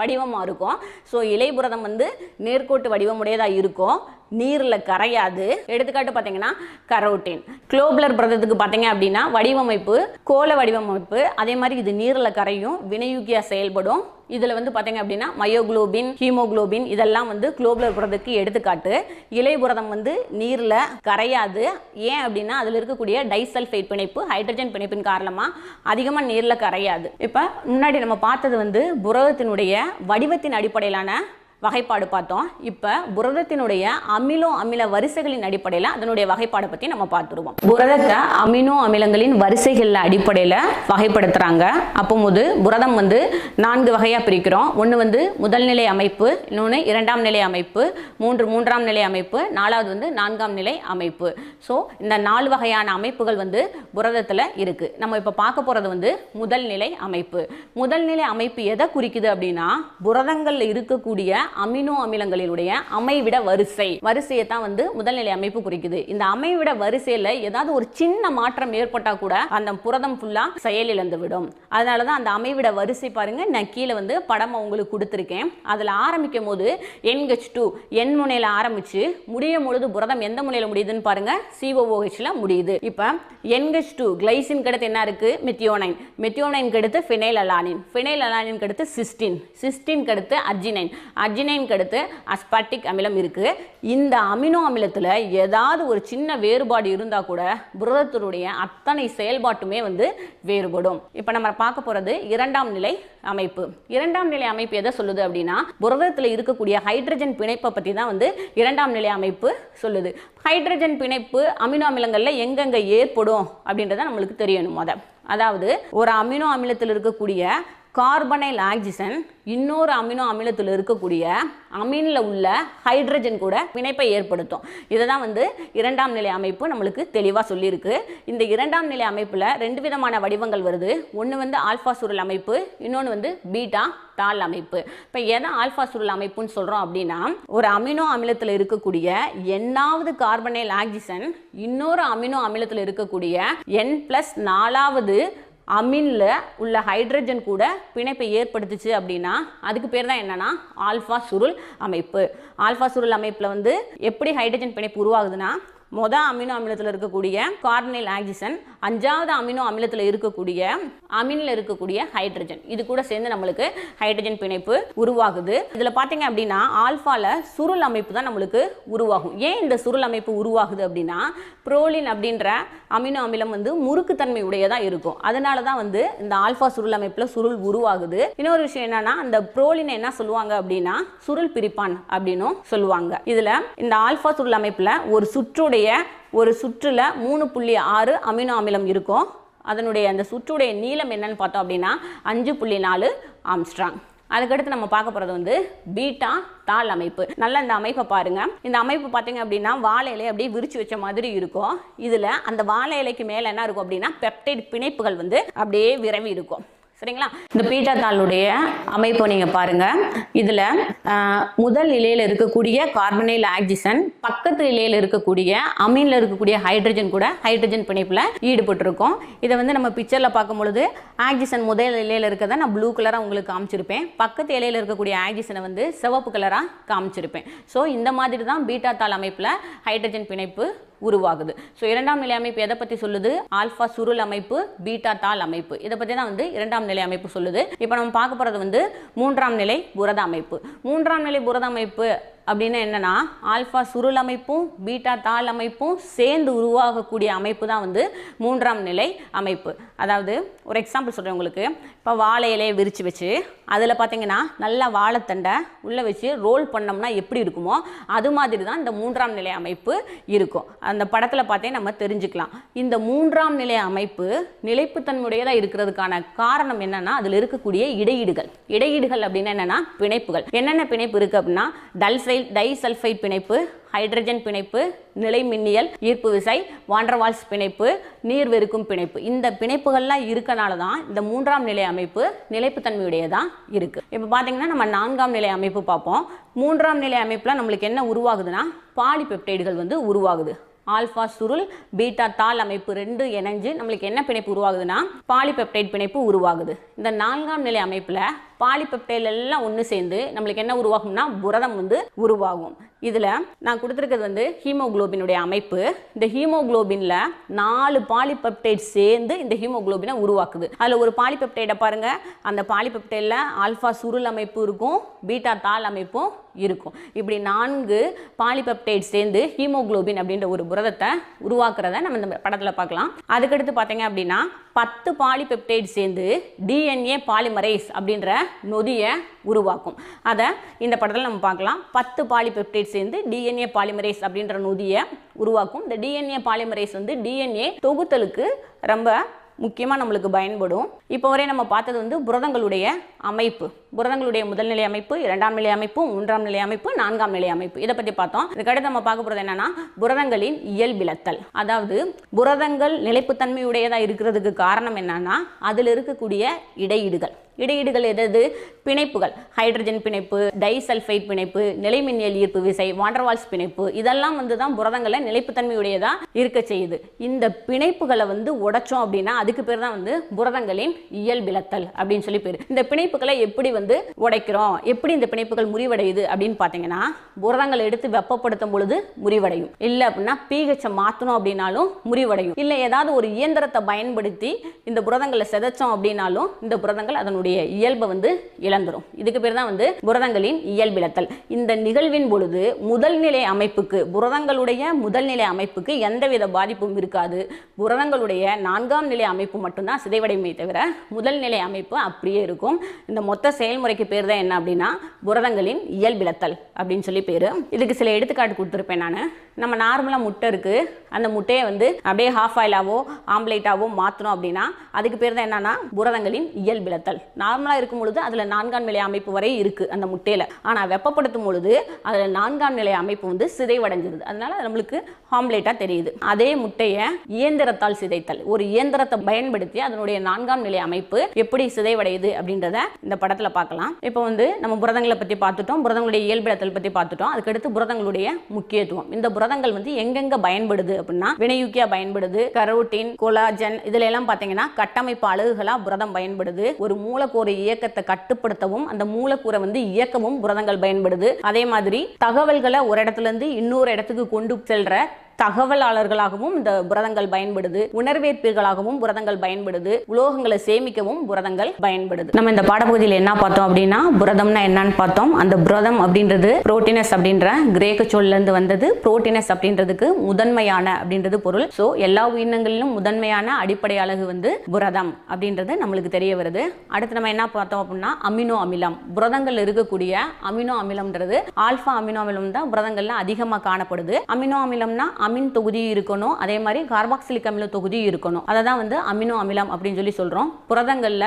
Speaker 1: வடிவமாக இருக்கும். ஸோ இலை புரதம் வந்து நேர்கோட்டு வடிவமுடையதாக இருக்கும், நீரில் கரையாது. எடுத்துக்காட்டு பார்த்தீங்கன்னா கரோட்டின். குளோபுலர் புரதத்துக்கு பார்த்தீங்க அப்படின்னா வடிவமைப்பு கோள வடிவமைப்பு, அதே மாதிரி இது நீரில் கரையும், வினையூக்கியா செயல்படும். இதில் வந்து பார்த்தீங்க அப்படின்னா மயோகுளோபின், ஹீமோகுளோபின் இதெல்லாம் வந்து குளோபுலர் புரதத்துக்கு எடுத்துக்காட்டு. இலை புரதம் வந்து நீரில் கரையாது. ஏன் அப்படின்னா அதில் இருக்கக்கூடிய டைசல்ஃபைட் பிணைப்பு, ஹைட்ரஜன் பிணைப்பின் காரணமாக அதிகமாக நீரில் கரையாது. இப்போ முன்னாடி நம்ம பார்த்தது வந்து புரதத்தினுடைய வடிவத்தின் அடிப்படையிலான வகைப்பாடு பார்த்தோம். இப்போ புரதத்தினுடைய அமில வரிசைகளின் அடிப்படையில் அதனுடைய வகைப்பாடை பற்றி நம்ம பார்த்துருவோம். புரதத்தை அமினோ அமிலங்களின் வரிசைகளின் அடிப்படையில் வகைப்படுத்துகிறாங்க. அப்போது புரதம் வந்து 4 வகையாக பிரிக்கிறோம். ஒன்று வந்து முதல் நிலை அமைப்பு, இன்னொன்று 2ஆம் நிலை அமைப்பு, 3ஆம் நிலை அமைப்பு, 4வது வந்து 4ஆம் நிலை அமைப்பு. ஸோ இந்த 4 வகையான அமைப்புகள் வந்து புரதத்தில் இருக்குது. நம்ம இப்போ பார்க்க போகிறது வந்து முதல் நிலை அமைப்பு. முதல் நிலை அமைப்பு எதை குறிக்குது அப்படின்னா புரதங்களில் இருக்கக்கூடிய அமினோ அமிலங்களினுடைய அமைவிட வரிசையை தான் வந்து முதல்நிலை அமைப்பு குறிக்குது. இந்த அமைவிட வரிசையில ஏதாவது ஒரு சின்ன மாற்றம் ஏற்பட்டா கூட அந்த புரதம் ஃபுல்லா செயலிழந்து விடும். அதனாலதான் அந்த அமைவிட வரிசை பாருங்க, நான் கீழே வந்து படம் உங்களுக்கு கொடுத்திருக்கேன். அதுல ஆரம்பிக்கும் போது NH2 N முனையில ஆரம்பிச்சு முடியும் பொழுது புரதம் எந்த முனையில முடியுதுன்னு பாருங்க, COOHல முடியுது. இப்ப NH2 கிளைசின் அடுத்து என்ன இருக்கு, மெத்தியோனைன், மெத்தியோனைன் அடுத்து ஃபினைல் அலானின், ஃபினைல் அலானின் அடுத்து சிஸ்டின், சிஸ்டின் அடுத்து அர்ஜினைன், அர்ஜினைன் அடுத்து அஸ்பார்டிக் அமிலம் இருக்கு. இந்த அமினோ அமிலத்தில் ஏதாவது ஒரு சின்ன வேறுபாடு இருந்தால் கூட புரதத்தினுடைய அத்தனை செயல்பாட்டுமே வந்து வேறுபடும். இப்போ நம்ம பார்க்க போகிறது 2ஆம் நிலை அமைப்பு. 2ஆம் நிலை அமைப்பு எதை சொல்லுது அப்படின்னா புரதத்தில் இருக்கக்கூடிய ஹைட்ரஜன் பிணைப்பை பற்றி தான் வந்து 2ஆம் நிலை அமைப்பு சொல்லுது. ஹைட்ரஜன் பிணைப்பு அமினோ அமிலங்களில் எங்கெங்க ஏற்படும் அப்படின்றத நம்மளுக்கு தெரியணும். அதாவது ஒரு அமினோ அமிலத்தில் இருக்கக்கூடிய கார்பனைல் ஆக்சிஜன் இன்னொரு அமினோ அமிலத்தில் இருக்கக்கூடிய அமீனில் உள்ள ஹைட்ரஜன் கூட பிணைப்பை ஏற்படுத்தும். இதை தான் வந்து 2ஆம் நிலை அமைப்பு நம்மளுக்கு தெளிவாக சொல்லியிருக்கு. இந்த 2ஆம் நிலை அமைப்பில் 2 விதமான வடிவங்கள் வருது. ஒன்று வந்து ஆல்ஃபா சுருள் அமைப்பு, இன்னொன்று வந்து பீட்டா தாள் அமைப்பு. இப்போ எதை ஆல்ஃபா சுருள் அமைப்புன்னு சொல்கிறோம் அப்படின்னா ஒரு அமினோ அமிலத்தில் இருக்கக்கூடிய Nஆவது கார்பனைல் ஆக்சிஜன் இன்னொரு அமினோ அமிலத்தில் இருக்கக்கூடிய N+4வது அமீன்ல உள்ள ஹைட்ரஜன் கூட பிணைப்பை ஏற்படுத்துச்சு அப்படின்னா அதுக்கு பேர் தான் என்னன்னா ஆல்ஃபா சுருள் அமைப்பு. ஆல்ஃபா சுருள் அமைப்புல வந்து எப்படி ஹைட்ரஜன் பிணைப்பு உருவாகுதுன்னா மொதல் அமினோ அமிலத்தில் இருக்கக்கூடிய கார்பனைல் ஆக்சிஜன் 5வது அமினோ அமிலத்தில் இருக்கக்கூடிய அமீனில் இருக்கக்கூடிய ஹைட்ரஜன் இது கூட சேர்ந்து நம்மளுக்கு ஹைட்ரஜன் பிணைப்பு உருவாகுது. இதில் பார்த்தீங்க அப்படின்னா ஆல்ஃபால சுருள் அமைப்பு தான் நம்மளுக்கு உருவாகும். ஏன் இந்த சுருள் அமைப்பு உருவாகுது அப்படின்னா புரோலின் அப்படின்ற அமினோ அமிலம் வந்து முறுக்குத்தன்மை உடையதாக இருக்கும். அதனால தான் வந்து இந்த ஆல்ஃபா சுருள் அமைப்பில் சுருள் உருவாகுது. இன்னொரு விஷயம் என்னன்னா அந்த புரோலினை என்ன சொல்லுவாங்க அப்படின்னா சுருள் பிரிப்பான் அப்படின்னும் சொல்லுவாங்க. இதில் இந்த ஆல்ஃபா சுருள் அமைப்பில் ஒரு சுற்றுல 3.6 அமினோ அமிலம் இருக்கும். அதனுடைய அந்த சுற்றுடைய நீளம் என்னன்னு பார்த்தோம் அப்படின்னா 5.4 ஆம்ஸ்ட்ராங். அதுக்கடுத்து நம்ம பார்க்க போகிறது வந்து பீட்டா தாள் அமைப்பு. நல்லா இந்த அமைப்பை பாருங்க. இந்த அமைப்பு பார்த்தீங்க அப்படின்னா வாழை இலை அப்படியே விரிச்சு வச்ச மாதிரி இருக்கும். இதில் அந்த வாழை இலைக்கு மேலே என்ன இருக்கும் அப்படின்னா பெப்டைட் பிணைப்புகள் வந்து அப்படியே விரவி இருக்கும். சரிங்களா? இந்த பீட்டா தாளுடைய அமைப்பை நீங்க பாருங்க. இதுல முதல் நிலையில இருக்கக்கூடிய கார்பனைல் ஆக்சிஜன் பக்கத்து நிலையில இருக்கக்கூடிய அமீன்ல இருக்கக்கூடிய ஹைட்ரஜன் கூட ஹைட்ரஜன் பிணைப்புல ஈடுபட்டு இருக்கும். இதை வந்து நம்ம பிக்சர்ல பார்க்கும் பொழுது ஆக்சிஜன் முதல் நிலையில இருக்கதை நான் ப்ளூ கலரா உங்களுக்கு காமிச்சிருப்பேன். பக்கத்து இலையில இருக்கக்கூடிய ஆக்சிஜனை வந்து சிவப்பு கலரா காமிச்சிருப்பேன். ஸோ இந்த மாதிரி தான் பீட்டா தாள் அமைப்புல ஹைட்ரஜன் பிணைப்பு உருவாகுது. ஸோ இரண்டாம் நிலை அமைப்பு எதை பத்தி சொல்லுது? ஆல்பா சுருள் அமைப்பு, பீட்டா தாள் அமைப்பு. இதை பத்தி தான் வந்து இரண்டாம் நிலை அமைப்பு சொல்லுது. இப்போ நம்ம பார்க்க போறது வந்து மூன்றாம் நிலை புரத அமைப்பு. மூன்றாம் நிலை புரத அமைப்பு அப்படின்னு என்னன்னா ஆல்பா சுருள் அமைப்பும் பீட்டா தாள் அமைப்பும் சேர்ந்து உருவாகக்கூடிய அமைப்பு தான் வந்து மூன்றாம் நிலை அமைப்பு. அதாவது ஒரு எக்ஸாம்பிள் சொல்றேன் உங்களுக்கு. இப்போ வாழை இலையை விரிச்சு வச்சு அதில் பார்த்தீங்கன்னா நல்லா வாழைத்தண்டை உள்ளே வச்சு ரோல் பண்ணோம்னா எப்படி இருக்குமோ அது மாதிரி தான் இந்த மூன்றாம் நிலை அமைப்பு இருக்கும். அந்த படத்தில் பார்த்தே நம்ம தெரிஞ்சுக்கலாம். இந்த மூன்றாம் நிலை அமைப்பு நிலைப்புத்தன்மையுடையதாக இருக்கிறதுக்கான காரணம் என்னன்னா அதில் இருக்கக்கூடிய இடையீடுகள் அப்படின்னா என்னன்னா பிணைப்புகள். என்னென்ன பிணைப்பு இருக்கு அப்படின்னா டைசல்ஃபைட் பிணைப்பு, ஹைட்ரஜன் பிணைப்பு, நிலைமின்னியல் ஈர்ப்பு விசை, வாண்டர்வால்ஸ் பிணைப்பு, நீர் வெறுக்கும் பிணைப்பு. இந்த பிணைப்புகள்லாம் இருக்கனால தான் இந்த மூன்றாம் நிலை அமைப்பு நிலைப்புத்தன்மையுடையதா இருக்கு. இப்போ பார்த்தீங்கன்னா நம்ம நான்காம் நிலை அமைப்பு பார்ப்போம். மூன்றாம் நிலை அமைப்புல நம்மளுக்கு என்ன உருவாகுதுன்னா பாலிபெப்டைடுகள் வந்து உருவாகுது. ஆல்பா சுருள் பீட்டா தாள் அமைப்பு ரெண்டு இணைஞ்சு நம்மளுக்கு என்ன பிணைப்பு உருவாகுதுன்னா பாலிபெப்டைட் பிணைப்பு உருவாகுது. இந்த நான்காம் நிலை அமைப்புல பாலிபெப்டைட் எல்லாம் ஒன்று சேர்ந்து நம்மளுக்கு என்ன உருவாகும்னா புரதம் வந்து உருவாகும். இதுல நான் கொடுத்துருக்கிறது வந்து ஹீமோகுளோபினுடைய அமைப்பு. இந்த ஹீமோகுளோபின்ல 4 பாலிபெப்டைட் சேர்ந்து இந்த ஹீமோகுளோபினை உருவாக்குது. அதுல ஒரு பாலிபெப்டைடை பாருங்க. அந்த பாலிபெப்டைட்ல ஆல்பா சுருள் அமைப்பு இருக்கும், பீட்டா தாள் அமைப்பும் இருக்கும். இப்படி 4 பாலிபெப்டைட் சேர்ந்து ஹீமோகுளோபின் அப்படின்ற ஒரு புரதத்தை உருவாக்குறத நம்ம இந்த படத்துல பார்க்கலாம். அதுக்கடுத்து பார்த்தீங்க அப்படின்னா 10 பாலிபெப்டைட் சேர்ந்து டிஎன்ஏ பாலிமரேஸ் அப்படின்ற நொதியை உருவாக்கும். அதை இந்த படத்தில் நம்ம பார்க்கலாம். 10 பாலிபெப்டைட் சேர்ந்து டிஎன்ஏ பாலிமரேஸ் அப்படின்ற நொதியை உருவாக்கும். இந்த டிஎன்ஏ பாலிமரேஸ் வந்து டிஎன்ஏ தொகுத்தலுக்கு ரொம்ப முக்கியமாக நம்மளுக்கு பயன்படும். இப்போ வரை நம்ம பார்த்தது வந்து புரதங்களுடைய அமைப்பு, புரதங்களுடைய முதல் நிலை அமைப்பு, இரண்டாம் நிலை அமைப்பு, மூன்றாம் நிலை அமைப்பு, நான்காம் நிலை அமைப்பு. இதை பற்றி பார்த்தோம். இதுக்கடுத்து நம்ம பார்க்க போகிறது என்னன்னா புரதங்களின் இயல்பிழத்தல். அதாவது புரதங்கள் நிலைப்புத்தன்மையுடையதா இருக்கிறதுக்கு காரணம் என்னன்னா அதில் இருக்கக்கூடிய இடையீடுகள் எது? பிணைப்புகள். ஹைட்ரஜன் பிணைப்பு, டைசல்ஃபைட் பிணைப்பு, நிலைமின்னியல் ஈர்ப்பு விசை, வாண்டர்வால்ஸ் பிணைப்பு. இதெல்லாம் வந்து தான் புரதங்களை நிலைப்புத்தன்மையுடையதா இருக்க செய்யுது. இந்த பிணைப்புகளை வந்து உடைச்சோம் அப்படின்னா அதுக்கு பேர் தான் வந்து புரதங்களின் இயல்பிழத்தல் அப்படின்னு சொல்லி பேர். இந்த பிணைப்புகளை எப்படி வந்து உடைக்கிறோம், எப்படி இந்த பிணைப்புகள் முறிவடையுது அப்படின்னு பார்த்தீங்கன்னா புரதங்களை எடுத்து வெப்பப்படுத்தும் பொழுது முறிவடையும். இல்லை அப்படின்னா pH மாற்றணும் அப்படின்னாலும் முறிவடையும். இல்லை ஏதாவது ஒரு இயந்திரத்தை பயன்படுத்தி இந்த புரதங்களை சிதைச்சோம் அப்படின்னாலும் இந்த புரதங்கள் அதனுடைய இயல்பை வந்து இழந்துரும். இதுக்கு பேர் தான் வந்து புரதங்களின் இயல்பிழத்தல். இந்த நிகழ்வின் பொழுது முதல் நிலை அமைப்புக்கு, புரதங்களுடைய முதல் நிலை அமைப்புக்கு எந்தவித பாதிப்பும் இருக்காது. புரதங்களுடைய நான்காம் நிலை அமைப்பு மட்டும்தான் சிதைவடையுமே தவிர முதல் நிலை அமைப்பு அப்படியே இருக்கும். இந்த மொத்த செயல்முறைக்கு பேர் தான் என்ன அப்படின்னா புரதங்களின் இயல்பிழத்தல் அப்படின்னு சொல்லி பேரு. இதுக்கு சில எடுத்துக்காட்டு கொடுத்துருப்பேன் நான். நம்ம நார்மலா முட்டை இருக்கு, அந்த முட்டையை வந்து அப்படியே ஹாஃப் ஆயிலாவோ ஆம்லேட்டாவோ மாற்றணும் அப்படின்னா அதுக்கு பேர் தான் என்னன்னா புரதங்களின் இயல்பிழத்தல். நார்மலா இருக்கும் பொழுது அதுல நான்காம் நிலை அமைப்பு வரை இருக்கு அந்த முட்டையில. ஆனா வெப்பப்படுத்தும் பொழுது அதுல நான்காம் நிலை அமைப்பு வந்து சிதைவடைஞ்சிருது. அதனால நம்மளுக்கு ஆம்லேட்டா தெரியுது. அதே முட்டையை இயந்திரத்தால் சிதைத்தல், ஒரு இயந்திரத்தை பயன்படுத்தி அதனுடைய நான்காம் நிலை அமைப்பு எப்படி சிதைவடையுது அப்படின்றத இந்த படத்துல பார்க்கலாம். இப்போ வந்து நம்ம புரதங்களை பத்தி பார்த்துட்டோம், புரதங்களுடைய இயல்பிழத்தல் பத்தி பார்த்துட்டோம். அதுக்கடுத்து புரதங்களுடைய முக்கியத்துவம். இந்த புரதங்கள் வந்து எங்கெங்க பயன்படுது அப்படின்னா வினையூக்கியா பயன்படுது, கரோட்டின், கொலாஜன் இதுல எல்லாம் பாத்தீங்கன்னா கட்டமைப்பு அலகுகளா புரதம் பயன்படுது. ஒரு மூலக்கூறு இயக்கத்தை கட்டுப்படுத்தவும் அந்த மூலக்கூறை வந்து இயக்கவும் புரதங்கள் பயன்படுது. அதே மாதிரி தகவல்களை ஒரு இடத்துல இருந்து இன்னொரு இடத்துக்கு கொண்டு செல்ற தகவலாளர்களாகவும் இந்த புரதங்கள் பயன்படுது. உணர்வேற்பீர்களாகவும் புரதங்கள் பயன்படுது. உலோகங்களை சேமிக்கவும் புரதங்கள் பயன்படுது. நம்ம இந்த பாடப்பகுதியில் என்ன பார்த்தோம் அப்படின்னா புரதம்னா என்னன்னு பார்த்தோம். அந்த புரதம் அப்படின்றது புரோட்டீனஸ் அப்படின்ற கிரேக்க சொல்ல இருந்து வந்தது. புரோட்டீனஸ் அப்படின்றதுக்கு முதன்மையான அப்படின்றது பொருள். சோ எல்லா உயிரினங்களிலும் முதன்மையான அடிப்படை அலகு வந்து புரதம் அப்படின்றது நம்மளுக்கு தெரிய வருது. அடுத்து நம்ம என்ன பார்த்தோம் அப்படின்னா அமினோ அமிலம். புரதங்கள் இருக்கக்கூடிய அமினோ அமிலம்ன்றது ஆல்பா அமினோ அமிலம் தான் புரதங்கள்ல அதிகமா காணப்படுது. அமினோ அமிலம்னா அமின் தொகுதி இருக்கணும், அதே மாதிரி கார்பாக்சிலிக் அமில தொகுதி இருக்கணும். அதை தான் வந்து அமினோ அமிலம் அப்படின்னு சொல்லி சொல்றோம். புரதங்கள்ல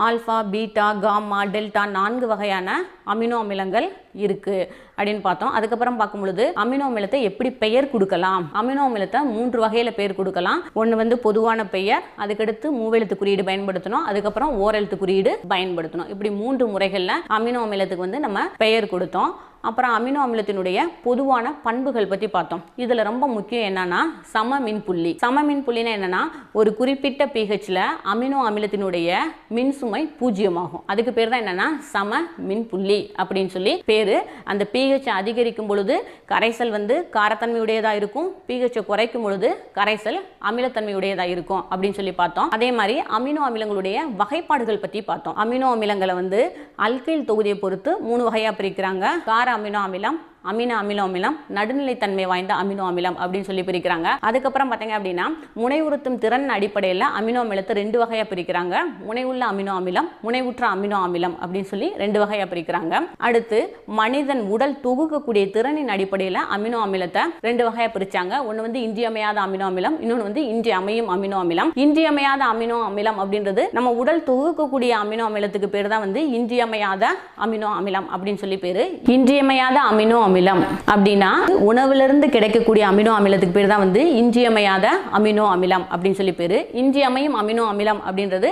Speaker 1: ஆல்பா, பீட்டா, காமா, டெல்டா 4 வகையான அமினோ அமிலங்கள் இருக்கு அப்படின்னு பார்த்தோம். அதுக்கப்புறம் பார்க்கும் பொழுது அமினோ அமிலத்தை எப்படி பெயர் கொடுக்கலாம், அமினோ அமிலத்தை 3 வகையில பெயர் கொடுக்கலாம். ஒன்று வந்து பொதுவான பெயர், அதுக்கடுத்து மூவெழுத்து குறியீடு பயன்படுத்தணும், அதுக்கப்புறம் ஓரெழுத்து குறியீடு பயன்படுத்தணும். இப்படி 3 முறைகள்ல அமினோ அமிலத்துக்கு வந்து நம்ம பெயர் கொடுத்தோம். அப்புறம் அமினோ அமிலத்தினுடைய பொதுவான பண்புகள் பற்றி பார்த்தோம். இதுல ரொம்ப முக்கியம் என்னன்னா சம மின்புள்ளி. சம மின்புள்ளினா என்னன்னா ஒரு குறிப்பிட்ட pHல அமினோ அமிலத்தினுடைய மின்சுமை 0 ஆகும். அதுக்கு பேர் தான் என்னன்னா சம மின்புள்ளி அப்படின்னு சொல்லி பேரு. அந்த pH அதிகரிக்கும் பொழுது கரைசல் வந்து காரத்தன்மையுடையதா இருக்கும், pH குறைக்கும் பொழுது கரைசல் அமிலத்தன்மையுடையதா இருக்கும் அப்படின்னு சொல்லி பார்த்தோம். அதே மாதிரி அமினோ அமிலங்களுடைய வகைப்பாடுகள் பற்றி பார்த்தோம். அமினோ அமிலங்களை வந்து அல்கைல் தொகுதியை பொறுத்து 3 வகையா பிரிக்கிறாங்க. கார அமினோ அமிலம், அமினோ அமிலம், நடுநிலைத்தன்மை வாய்ந்த அமினோ அமிலம் அப்படின்னு சொல்லி பிரிக்கிறாங்க. அதுக்கப்புறம் பார்த்தீங்க அப்படின்னா முனைவுறுத்தும் திறன் அடிப்படையில் அமினோ அமிலத்தை 2 வகையா பிரிக்கிறாங்க. முனைவுள்ள அமினோ அமிலம், முனைவுற்ற அமினோ அமிலம் அப்படின்னு சொல்லி 2 வகையா பிரிக்கிறாங்க. அடுத்து மனிதன் உடல் தொகுக்கக்கூடிய திறனின் அடிப்படையில் அமினோ அமிலத்தை 2 வகையா பிரிச்சாங்க. ஒன்று வந்து இன்றியமையாத அமினோ அமிலம், இன்னொன்று வந்து இன்றியமையும் அமினோ அமிலம். இன்றியமையாத அமினோ அமிலம் அப்படின்றது நம்ம உடல் தொகுக்கக்கூடிய அமினோ அமிலத்துக்கு பேர் தான் வந்து இன்றியமையாத அமினோ அமிலம் அப்படின்னு சொல்லி பேரு. இன்றியமையாத அமினோ அமிலம் அப்படின்னா உணவிலிருந்து கிடைக்கக்கூடிய அமினோ அமிலத்துக்கு பேர் தான் வந்து இன்றியமையாத அமினோ அமிலம் அப்படின்னு சொல்லி பேரு. இன்றியமையும் அமினோ அமிலம் அப்படின்றது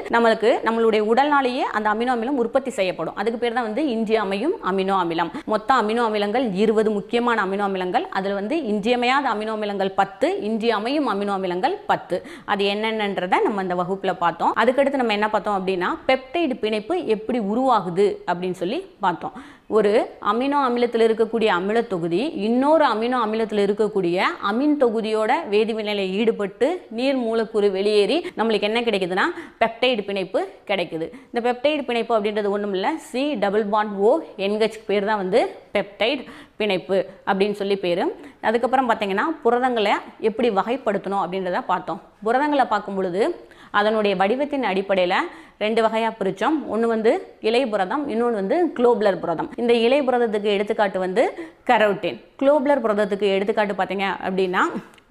Speaker 1: நம்மளுடைய உடல்னாலேயே அந்த அமினோ அமிலம் உற்பத்தி செய்யப்படும். அதுக்கு பேர் தான் வந்து இன்றியமையும் அமினோ அமிலம். மொத்த அமினோ அமிலங்கள் 20 முக்கியமான அமினோ அமிலங்கள். அதுல வந்து இன்றியமையாத அமினோ அமிலங்கள் 10, இன்றியமையும் அமினோ அமிலங்கள் 10. அது என்னென்னன்றதை நம்ம இந்த வகுப்புல பார்த்தோம். அதுக்கடுத்து நம்ம என்ன பார்த்தோம் அப்படின்னா பெப்டைடு பிணைப்பு எப்படி உருவாகுது அப்படின்னு சொல்லி பார்த்தோம். ஒரு அமினோ அமிலத்தில் இருக்கக்கூடிய அமில தொகுதி இன்னொரு அமினோ அமிலத்தில் இருக்கக்கூடிய அமின் தொகுதியோட வேதிவினையில் ஈடுபட்டு நீர் மூலக்கூறு வெளியேறி நம்மளுக்கு என்ன கிடைக்குதுன்னா பெப்டைடு பிணைப்பு கிடைக்குது. இந்த பெப்டைடு பிணைப்பு அப்படின்றது ஒன்றும் இல்லை, C+O NH பேர் தான் வந்து பெப்டைடு பிணைப்பு அப்படின்னு சொல்லி பேரு. அதுக்கப்புறம் பார்த்தீங்கன்னா புரதங்களை எப்படி வகைப்படுத்தணும் அப்படின்றத பார்த்தோம். புரதங்களை பார்க்கும் பொழுது அதனுடைய வடிவத்தின் அடிப்படையில் 2 வகையா பிரிச்சோம். ஒன்று வந்து இலை புரதம், இன்னொன்று வந்து குளோபுலர் புரதம். இந்த இலை புரதத்துக்கு எடுத்துக்காட்டு வந்து கரோட்டின். குளோபுலர் புரதத்துக்கு எடுத்துக்காட்டு பார்த்தீங்க அப்படின்னா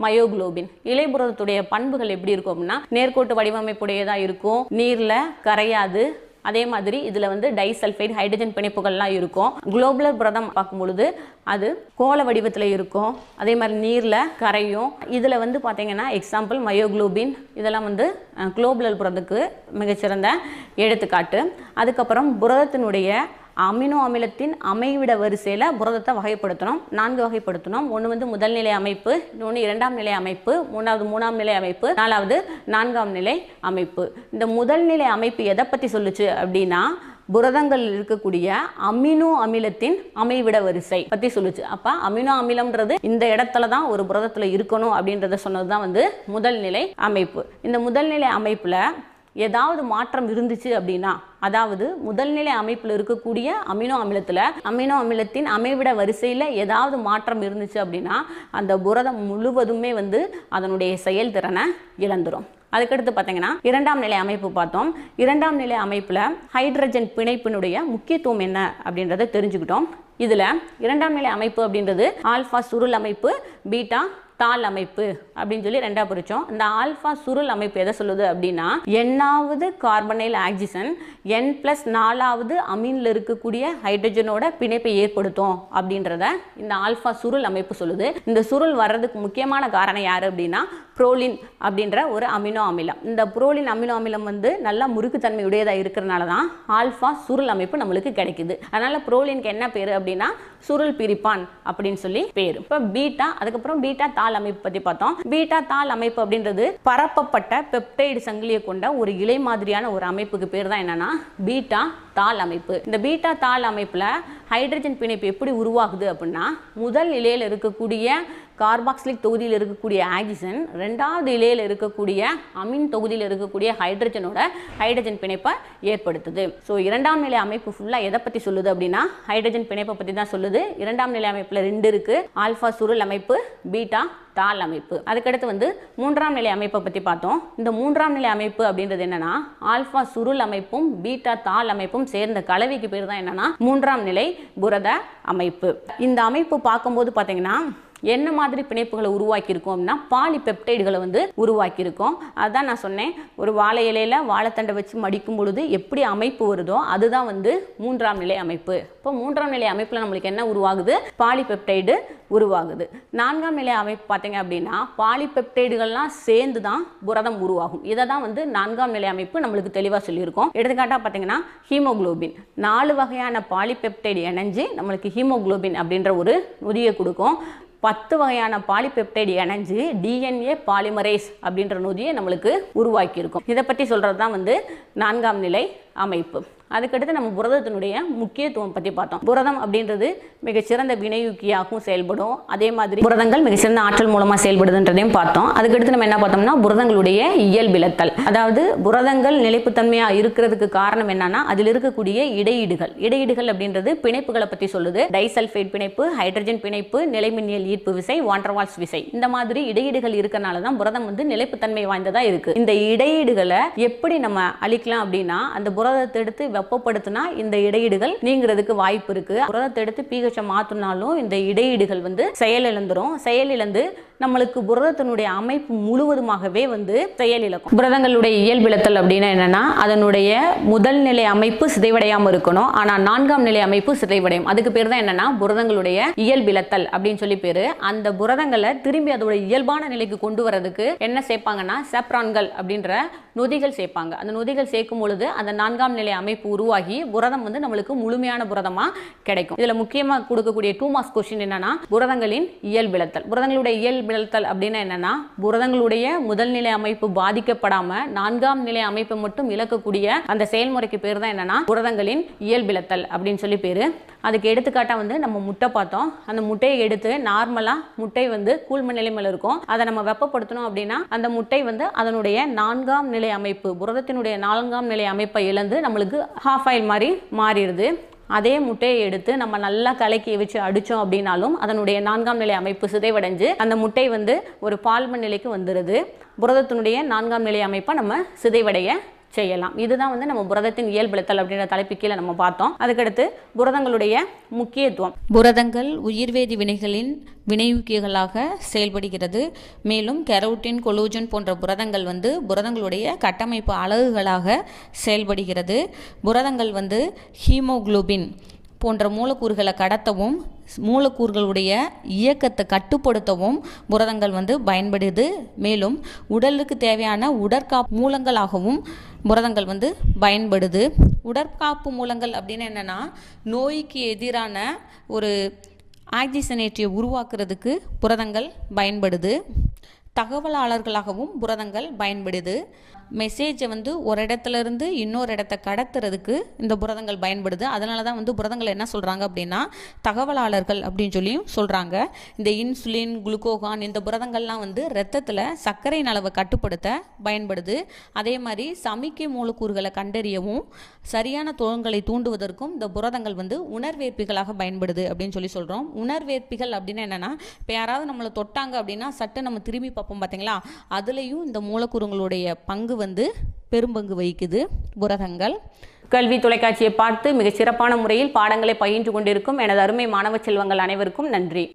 Speaker 1: மயோகுளோபின். இலை புரதத்துடைய பண்புகள் எப்படி இருக்கும் அப்படின்னா நேர்கோட்டு வடிவமைப்புடையதா இருக்கும், நீர்ல கரையாது. அதே மாதிரி இதுல வந்து டைசல்ஃபைட் ஹைட்ரஜன் பிணைப்புகள்லாம் இருக்கும். குளோபுலர் புரதம் பார்க்கும் பொழுது அது கோள வடிவத்தில் இருக்கும், அதே மாதிரி நீர்ல கரையும். இதுல வந்து பாத்தீங்கன்னா எக்ஸாம்பிள் மயோகுளோபின், இதெல்லாம் வந்து குளோபுலர் புரதத்துக்கு மிகச்சிறந்த எடுத்துக்காட்டு. அதுக்கப்புறம் புரதத்தினுடைய அமினோ அமிலத்தின் அமைவிட வரிசையில் புரதத்தை வகைப்படுத்தணும். 4 வகைப்படுத்தணும். ஒன்று வந்து முதல் நிலை அமைப்பு, இன்னொன்று 2ஆம் நிலை அமைப்பு, மூணாவது 3ஆம் நிலை அமைப்பு, 4வது 4ஆம் நிலை அமைப்பு. இந்த முதல் நிலை அமைப்பு எதை பற்றி சொல்லுச்சு அப்படின்னா புரதங்கள் இருக்கக்கூடிய அமினோ அமிலத்தின் அமைவிட வரிசை பற்றி சொல்லுச்சு. அப்போ அமினோ அமிலம்ன்றது இந்த இடத்துல தான் ஒரு புரதத்தில் இருக்கணும் அப்படின்றத சொன்னது தான் வந்து முதல் நிலை அமைப்பு. இந்த முதல் நிலை அமைப்பில் ஏதாவது மாற்றம் இருந்துச்சு அப்படின்னா, அதாவது முதல்நிலை அமைப்பில் இருக்கக்கூடிய அமினோ அமிலத்தின் அமைவிட வரிசையில் ஏதாவது மாற்றம் இருந்துச்சு அப்படின்னா அந்த புரதம் முழுவதுமே வந்து அதனுடைய செயல்திறனை இழந்துரும். அதுக்கடுத்து பார்த்தீங்கன்னா 2ஆம் நிலை அமைப்பு பார்த்தோம். 2ஆம் நிலை அமைப்பில் ஹைட்ரஜன் பிணைப்பினுடைய முக்கியத்துவம் என்ன அப்படின்றத தெரிஞ்சுக்கிட்டோம். இதில் 2ஆம் நிலை அமைப்பு அப்படின்றது ஆல்ஃபா சுருள் அமைப்பு, பீட்டா தாள் அமைப்பு அப்படின்னு சொல்லி 2ஆ பிரிச்சோம். இந்த ஆல்பா சுருள் அமைப்பு எதை சொல்லுது அப்படின்னா எண்ணாவது கார்பனைல் ஆக்சிஜன் N+4வது அமீன்ல இருக்கக்கூடிய ஹைட்ரஜனோட பிணைப்பை ஏற்படுத்தும் அப்படின்றத இந்த ஆல்பா சுருள் அமைப்பு சொல்லுது. இந்த சுருள் வர்றதுக்கு முக்கியமான காரணம் யாரு அப்படின்னா புரோலின் அப்படின்ற ஒரு அமினோ அமிலம். இந்த புரோலின் அமினோ அமிலம் வந்து நல்லா முறுக்குத்தன்மை உடையதா இருக்கிறதுனால தான் ஆல்பா சுருள் அமைப்பு நம்மளுக்கு கிடைக்குது. அதனால புரோலினுக்கு என்ன பேரு அப்படின்னா சுருள் பிரிப்பான் அப்படின்னு சொல்லி பேரு. இப்போ பீட்டா, அதுக்கப்புறம் பீட்டா தாள் அமைப்பு பத்தி பார்த்தோம். பீட்டா தாள் அமைப்பு அப்படின்றது பரப்பப்பட்ட பெப்டைடு சங்கிலியை கொண்ட ஒரு இலை மாதிரியான ஒரு அமைப்புக்கு பேர் தான் என்னன்னா பீட்டா தாள் அமைப்பு. இந்த பீட்டா தாள் அமைப்புல ஹைட்ரஜன் பிணைப்பு எப்படி உருவாகுது அப்படின்னா முதல் இலையில இருக்கக்கூடிய கார்பாக்சிலிக் தொகுதியில் இருக்கக்கூடிய ஆக்சிஜன் 2வது இலையில் இருக்கக்கூடிய அமீன் தொகுதியில் இருக்கக்கூடிய ஹைட்ரஜனோட ஹைட்ரஜன் பிணைப்பை ஏற்படுத்துது. ஸோ 2ஆம் நிலை அமைப்பு ஃபுல்லாக எதை பற்றி சொல்லுது அப்படின்னா ஹைட்ரஜன் பிணைப்பை பற்றி தான் சொல்லுது. 2ஆம் நிலை அமைப்பில் 2 இருக்கு, ஆல்ஃபா சுருள் அமைப்பு, பீட்டா தாள் அமைப்பு. அதுக்கடுத்து வந்து 3ஆம் நிலை அமைப்பை பற்றி பார்த்தோம். இந்த 3ஆம் நிலை அமைப்பு அப்படின்றது என்னன்னா ஆல்ஃபா சுருள் அமைப்பும் பீட்டா தாள் அமைப்பும் சேர்ந்த கலவைக்கு பேர் தான் என்னன்னா 3ஆம் நிலை புரத அமைப்பு. இந்த அமைப்பு பார்க்கும்போது பார்த்தீங்கன்னா என்ன மாதிரி பிணைப்புகளை உருவாக்கியிருக்கோம் அப்படின்னா பாலிபெப்டைடுகளை வந்து உருவாக்கியிருக்கோம். அதுதான் நான் சொன்னேன், ஒரு வாழை இலையில வாழைத்தண்டை வச்சு மடிக்கும் பொழுது எப்படி அமைப்பு வருதோ அதுதான் வந்து 3ஆம் நிலை அமைப்பு. இப்போ 3ஆம் நிலை அமைப்பில் நம்மளுக்கு என்ன உருவாகுது? பாலிபெப்டைடு உருவாகுது. 4ஆம் நிலை அமைப்பு பார்த்தீங்க அப்படின்னா பாலிபெப்டைடுகள்லாம் சேர்ந்து தான் புரதம் உருவாகும். இதை தான் வந்து 4ஆம் நிலை அமைப்பு நம்மளுக்கு தெளிவாக சொல்லியிருக்கோம். எடுத்துக்காட்டாக பார்த்தீங்கன்னா ஹீமோகுளோபின் 4 வகையான பாலிபெப்டைடு இணைஞ்சு நம்மளுக்கு ஹீமோகுளோபின் அப்படின்ற ஒரு நொதியை கொடுக்கும். 10 வகையான பாலிபெப்டைடு இணைஞ்சு டிஎன்ஏ பாலிமரேஸ் அப்படின்ற நொதியை நம்மளுக்கு உருவாக்கியிருக்கும். இதை பற்றி சொல்கிறது தான் வந்து 4ஆம் நிலை அமைப்பு. அதுக்கடுத்து நம்ம புரதத்தினுடைய முக்கியத்துவம் பற்றி பார்த்தோம். புரதம் அப்படின்றது மிகச்சிறந்த வினையூக்கியாகவும் செயல்படும். அதே மாதிரி புரதங்கள் மிகச்சிறந்த ஆற்றல் மூலமாக செயல்படுதுன்றதையும் பார்த்தோம். அதுக்கடுத்து நம்ம என்ன பார்த்தோம்னா புரதங்களுடைய இயல்பிழத்தல். அதாவது புரதங்கள் நிலைப்புத்தன்மையாக இருக்கிறதுக்கு காரணம் என்னன்னா அதில் இருக்கக்கூடிய இடையீடுகள் அப்படின்றது பிணைப்புகளை பற்றி சொல்லுது. டைசல்ஃபைட் பிணைப்பு, ஹைட்ரஜன் பிணைப்பு, நிலைமின்னியல் ஈர்ப்பு விசை, வாண்டர்வால்ஸ் விசை, இந்த மாதிரி இடையீடுகள் இருக்கனால தான் புரதம் வந்து நிலைப்புத்தன்மை வாய்ந்ததா இருக்கு. இந்த இடையீடுகளை எப்படி நம்ம அழிக்கலாம் அப்படின்னா அந்த புரதத்தை எடுத்து வெப்பப்படுத்தினா இந்த இடையீடுகள் நீங்கிறதுக்கு வாய்ப்பு இருக்கு. புரதத்தை எடுத்து pH மாத்தினாலும் இந்த இடையீடுகள் வந்து செயலிழந்து நம்மளுக்கு புரதத்தினுடைய அமைப்பு முழுவதுமாகவே வந்து செயலிழக்கும். புரதங்களுடைய இயல்பிழத்தல் அப்படின்னா என்னன்னா அதனுடைய முதல் நிலை அமைப்பு சிதைவடையாம இருக்கணும், ஆனா 4ஆம் நிலை அமைப்பு சிதைவடையும். அதுக்கு பேர் தான் என்னன்னா புரதங்களுடைய இயல்பிழத்தல் அப்படின்னு சொல்லி பேரு. அந்த புரதங்களை திரும்பி அதோட இயல்பான நிலைக்கு கொண்டு வரதுக்கு என்ன சேர்ப்பாங்கன்னா சாப்ரான்கள் அப்படின்ற நொதிகள் சேர்ப்பாங்க. அந்த நொதிகள் சேர்க்கும் பொழுது அந்த 4ஆம் நிலை அமைப்பு உருவாகி புரதம் வந்து நம்மளுக்கு முழுமையான புரதமா கிடைக்கும். இதுல முக்கியமா கொடுக்கக்கூடிய 2 மார்க்ஸ் கொஸ்டின் என்னன்னா புரதங்களின் இயல்பிழத்தல். புரதங்களுடைய இயல்பிழத்தல் அப்படின்னா என்னன்னா புரதங்களுடைய முதல் நிலை அமைப்பு பாதிக்கப்படாம 4ஆம் நிலை அமைப்பை மட்டும் இழக்கக்கூடிய அந்த செயல்முறைக்கு பேர் தான் என்னன்னா புரதங்களின் இயல்பிழத்தல் அப்படின்னு சொல்லி பேரு. அதுக்கு எடுத்துக்காட்டா வந்து நம்ம முட்டை பார்த்தோம். அந்த முட்டையை எடுத்து நார்மலா முட்டை வந்து கூழ்ம நிலைமையில் இருக்கும். அதை நம்ம வெப்பப்படுத்தணும் அப்படின்னா அந்த முட்டை வந்து அதனுடைய 4ஆம் நிலை அமைப்பு புரதத்தினுடைய 4ஆம் நிலை அமைப்பை இழந்து நம்மளுக்கு ஹாஃப் ஆயில் மாதிரி மாறிடுது. அதே முட்டையை எடுத்து நம்ம நல்லா கலக்கி வச்சு அடிச்சோம் அப்படின்னாலும் அதனுடைய 4ஆம் நிலை அமைப்பு சிதைவடைஞ்சு அந்த முட்டை வந்து ஒரு பால்ம நிலைக்கு வந்துடுது. புரதத்தினுடைய 4ஆம் நிலை அமைப்பை நம்ம சிதைவடைய செய்யலாம். இதுதான் வந்து நம்ம புரதத்தின் இயல்பிழத்தல் அப்படின்ற தலைப்பு கீழே நம்ம பார்த்தோம். அதுக்கடுத்து புரதங்களுடைய முக்கியத்துவம். புரதங்கள் உயிர்வேதி வினைகளின் வினையூக்கிகளாக செயல்படுகிறது. மேலும் கெரோட்டின், கொலோஜன் போன்ற புரதங்கள் வந்து புரதங்களுடைய கட்டமைப்பு அலகுகளாக செயல்படுகிறது. புரதங்கள் வந்து ஹீமோகுளோபின் போன்ற மூலக்கூறுகளை கடத்தவும் மூலக்கூறுகளுடைய இயக்கத்தை கட்டுப்படுத்தவும் புரதங்கள் வந்து பயன்படுது. மேலும் உடலுக்கு தேவையான உடற்காப்பு மூலங்களாகவும் புரதங்கள் வந்து பயன்படுது. உடற்காப்பு மூலங்கள் அப்படின்னு என்னன்னா நோய்க்கு எதிரான ஒரு ஆக்சிஜனேற்றியை உருவாக்குறதுக்கு புரதங்கள் பயன்படுது. தகவலாளர்களாகவும் புரதங்கள் பயன்படுது. மெசேஜை வந்து ஒரு இடத்துல இருந்து இன்னொரு இடத்த கடத்துறதுக்கு இந்த புரதங்கள் பயன்படுது. அதனால தான் வந்து புரதங்கள் என்ன சொல்கிறாங்க அப்படின்னா தகவலாளர்கள் அப்படின்னு சொல்லியும் சொல்கிறாங்க. இந்த இன்சுலின், குளுக்கோகான் இந்த புரதங்கள்லாம் வந்து இரத்தத்தில் சர்க்கரையின் அளவை கட்டுப்படுத்த பயன்படுது. அதே மாதிரி சமிக்கை மூலக்கூறுகளை கண்டறியவும் சரியான தொழில்களை தூண்டுவதற்கும் இந்த புரதங்கள் வந்து உணர்வேற்பிகளாக பயன்படுது அப்படின்னு சொல்லி சொல்கிறோம். உணர்வேற்பிகள் அப்படின்னு என்னென்னா இப்போ யாராவது நம்மளை தொட்டாங்க அப்படின்னா சட்டு நம்ம திரும்பி பார்ப்போம் பார்த்தீங்களா, அதுலேயும் இந்த மூலக்கூறுகளுடைய பங்கு வந்து பெரும்பங்கு வகிக்குது புரதங்கள். கல்வி தொலைக்காட்சியை பார்த்து மிகச் சிறப்பான முறையில் பாடங்களை பயின்று கொண்டிருக்கும் எனது அருமை மாணவ செல்வங்கள் அனைவருக்கும் நன்றி.